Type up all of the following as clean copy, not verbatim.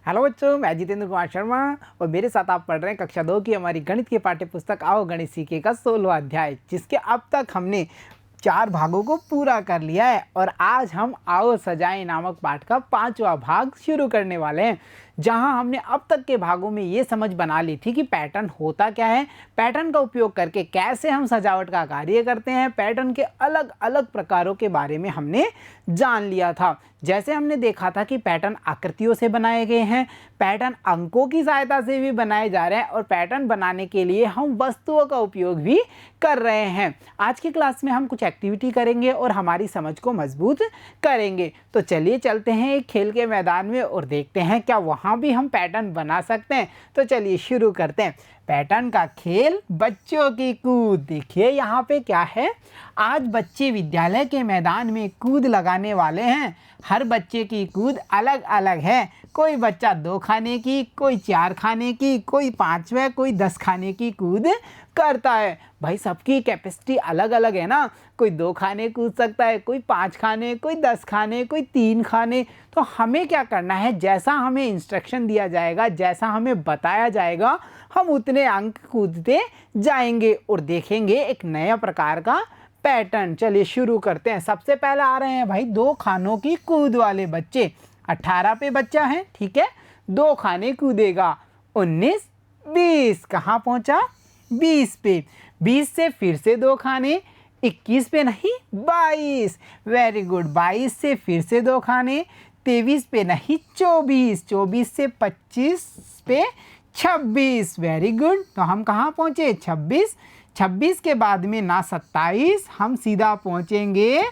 Hello बच्चों, मैं जितेंद्र कुमार शर्मा और मेरे साथ आप पढ़ रहे हैं कक्षा 2 की हमारी गणित की पाठ्य पुस्तक आओ गणित सीखे का 16वां अध्याय, जिसके अब तक हमने 4 भागों को पूरा कर लिया है। और आज हम आओ सजाएं नामक पाठ का 5वां भाग शुरू करने वाले हैं, जहां हमने अब तक के भागों में ये समझ बना ली थी कि पैटर्न होता क्या है, पैटर्न का उपयोग करके कैसे हम सजावट का कार्य करते हैं, पैटर्न के अलग अलग प्रकारों के बारे में हमने जान लिया था। जैसे हमने देखा था कि पैटर्न आकृतियों से बनाए गए हैं, पैटर्न अंकों की सहायता से भी बनाए जा रहे हैं और पैटर्न बनाने के लिए हम वस्तुओं का उपयोग भी कर रहे हैं। आज की क्लास में हम कुछ एक्टिविटी करेंगे और हमारी समझ को मजबूत करेंगे। तो चलिए चलते हैं एक खेल के मैदान में और देखते हैं क्या वहाँ भी हम पैटर्न बना सकते हैं। तो चलिए शुरू करते हैं। पैटर्न का खेल, बच्चों की कूद। देखिए यहाँ पे क्या है, आज बच्चे विद्यालय के मैदान में कूद लगाने वाले हैं। हर बच्चे की कूद अलग अलग है। कोई बच्चा 2 खाने की, कोई 4 खाने की, कोई 5 व कोई 10 खाने की कूद करता है। भाई सबकी कैपेसिटी अलग अलग है ना, कोई 2 खाने कूद सकता है, कोई 5 खाने, कोई 10 खाने, कोई 3 खाने। तो हमें क्या करना है, जैसा हमें इंस्ट्रक्शन दिया जाएगा, जैसा हमें बताया जाएगा, हम उतने अंक कूदते जाएंगे और देखेंगे एक नया प्रकार का पैटर्न। चलिए शुरू करते हैं। सबसे पहले आ रहे हैं भाई 2 खानों की कूद वाले बच्चे। 18 पे बच्चा है, ठीक है, 2 खाने कूदेगा। 19, 20, कहाँ पहुंचा, 20 पे। 20 से फिर से 2 खाने, 21 पे नहीं, 22, वेरी गुड। 22 से फिर से 2 खाने, 23 पे नहीं, 24, 24 से 25 पे 26, वेरी गुड। तो हम कहाँ पहुँचे, 26। 26 के बाद में ना 27, हम सीधा पहुँचेंगे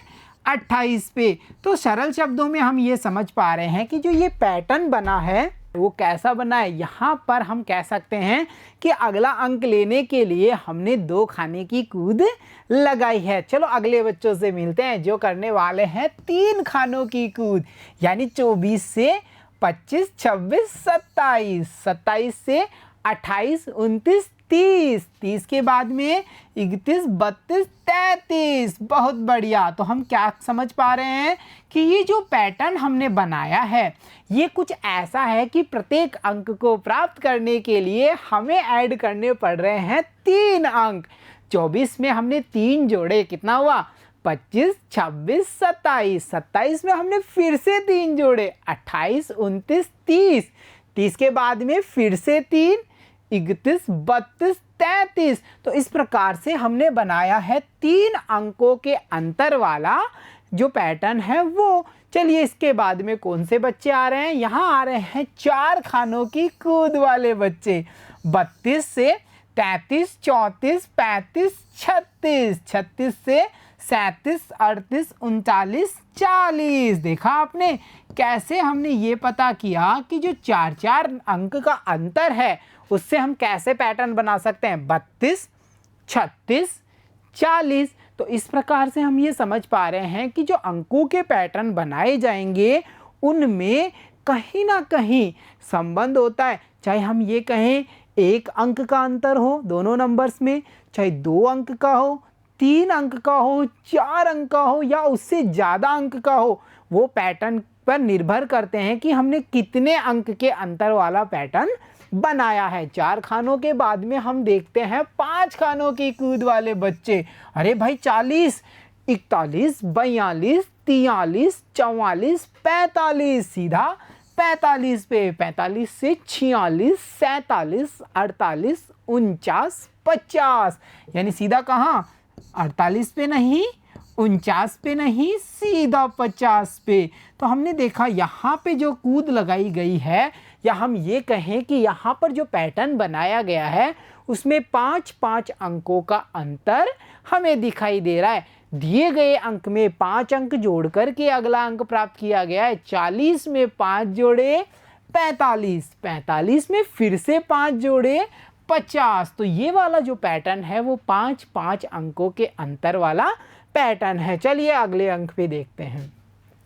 28 पे। तो सरल शब्दों में हम ये समझ पा रहे हैं कि जो ये पैटर्न बना है वो कैसा बना है। यहाँ पर हम कह सकते हैं कि अगला अंक लेने के लिए हमने 2 खाने की कूद लगाई है। चलो अगले बच्चों से मिलते हैं जो करने वाले हैं 3 खानों की कूद, यानी 24 से 25, 26, 27, 27 से 28, 29, 30, 30 के बाद में 31, 32, 33। बहुत बढ़िया। तो हम क्या समझ पा रहे हैं कि ये जो पैटर्न हमने बनाया है ये कुछ ऐसा है कि प्रत्येक अंक को प्राप्त करने के लिए हमें ऐड करने पड़ रहे हैं 3 अंक। 24 में हमने 3 जोड़े, कितना हुआ, 25, 26, 27। 27 में हमने फिर से 3 जोड़े, 28, 29, 30। 30 के बाद में फिर से 3, 31, 32, 33। तो इस प्रकार से हमने बनाया है 3 अंकों के अंतर वाला जो पैटर्न है वो। चलिए इसके बाद में कौन से बच्चे आ रहे हैं, यहाँ आ रहे हैं 4 खानों की कूद वाले बच्चे। 32 से 33, 34, 35, 36, 36 से 37, 38, 39, 40। देखा आपने कैसे हमने ये पता किया कि जो 4-4 अंक का अंतर है उससे हम कैसे पैटर्न बना सकते हैं। 32, 36, 40। तो इस प्रकार से हम ये समझ पा रहे हैं कि जो अंकों के पैटर्न बनाए जाएंगे उनमें कहीं ना कहीं संबंध होता है। चाहे हम ये कहें 1 अंक का अंतर हो दोनों नंबर्स में, चाहे 2 अंक का हो, 3 अंक का हो, 4 अंक का हो या उससे ज़्यादा अंक का हो, वो पैटर्न पर निर्भर करते हैं कि हमने कितने अंक के अंतर वाला पैटर्न बनाया है। 4 खानों के बाद में हम देखते हैं 5 खानों की कूद वाले बच्चे। अरे भाई 40, 41, 42, 43, 44, 45, सीधा 45 पे। 45 से 46, 47, 48, 49, 50, यानी सीधा कहाँ, 48 पे नहीं, 49 पे नहीं, सीधा 50 पे। तो हमने देखा यहाँ पे जो कूद लगाई गई है, या हम ये कहें कि यहाँ पर जो पैटर्न बनाया गया है उसमें 5-5 अंकों का अंतर हमें दिखाई दे रहा है। दिए गए अंक में 5 अंक जोड़ करके अगला अंक प्राप्त किया गया है। 40 में 5 जोड़े 45, 45 में फिर से 5 जोड़े 50। तो ये वाला जो पैटर्न है वो 5-5 अंकों के अंतर वाला पैटर्न है। चलिए अगले अंक पे देखते हैं।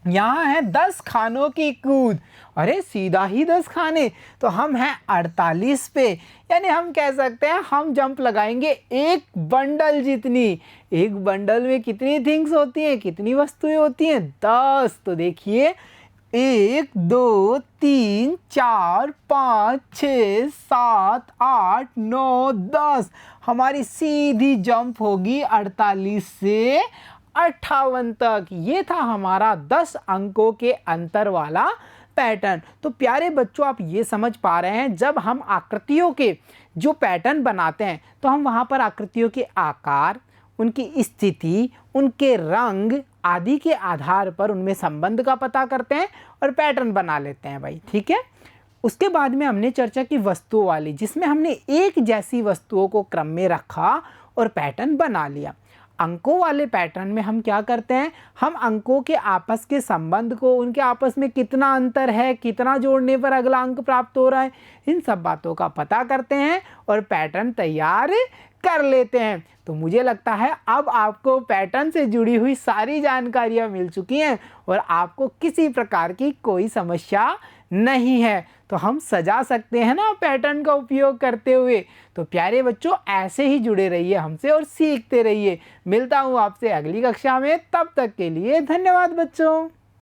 यहाँ है 10 खानों की कूद। अरे सीधा ही 10 खाने, तो हम हैं 48 पे, यानी हम कह सकते हैं हम जंप लगाएंगे 1 बंडल जितनी। 1 बंडल में कितनी थिंग्स होती हैं, कितनी वस्तुएं होती हैं, 10। तो देखिए 1 2 3 4 5 6 7 8 9 10 हमारी सीधी जंप होगी 48 से 58 तक। ये था हमारा 10 अंकों के अंतर वाला पैटर्न। तो प्यारे बच्चों, आप ये समझ पा रहे हैं, जब हम आकृतियों के जो पैटर्न बनाते हैं तो हम वहाँ पर आकृतियों के आकार, उनकी स्थिति, उनके रंग आदि के आधार पर उनमें संबंध का पता करते हैं और पैटर्न बना लेते हैं भाई, ठीक है। उसके बाद में हमने चर्चा की वस्तुओं वाली, जिसमें हमने एक जैसी वस्तुओं को क्रम में रखा और पैटर्न बना लिया। अंकों वाले पैटर्न में हम क्या करते हैं, हम अंकों के आपस के संबंध को, उनके आपस में कितना अंतर है, कितना जोड़ने पर अगला अंक प्राप्त हो रहा है, इन सब बातों का पता करते हैं और पैटर्न तैयार कर लेते हैं। तो मुझे लगता है अब आपको पैटर्न से जुड़ी हुई सारी जानकारियाँ मिल चुकी हैं और आपको किसी प्रकार की कोई समस्या नहीं है। तो हम सजा सकते हैं ना पैटर्न का उपयोग करते हुए। तो प्यारे बच्चों, ऐसे ही जुड़े रहिए हमसे और सीखते रहिए। मिलता हूँ आपसे अगली कक्षा में, तब तक के लिए धन्यवाद बच्चों।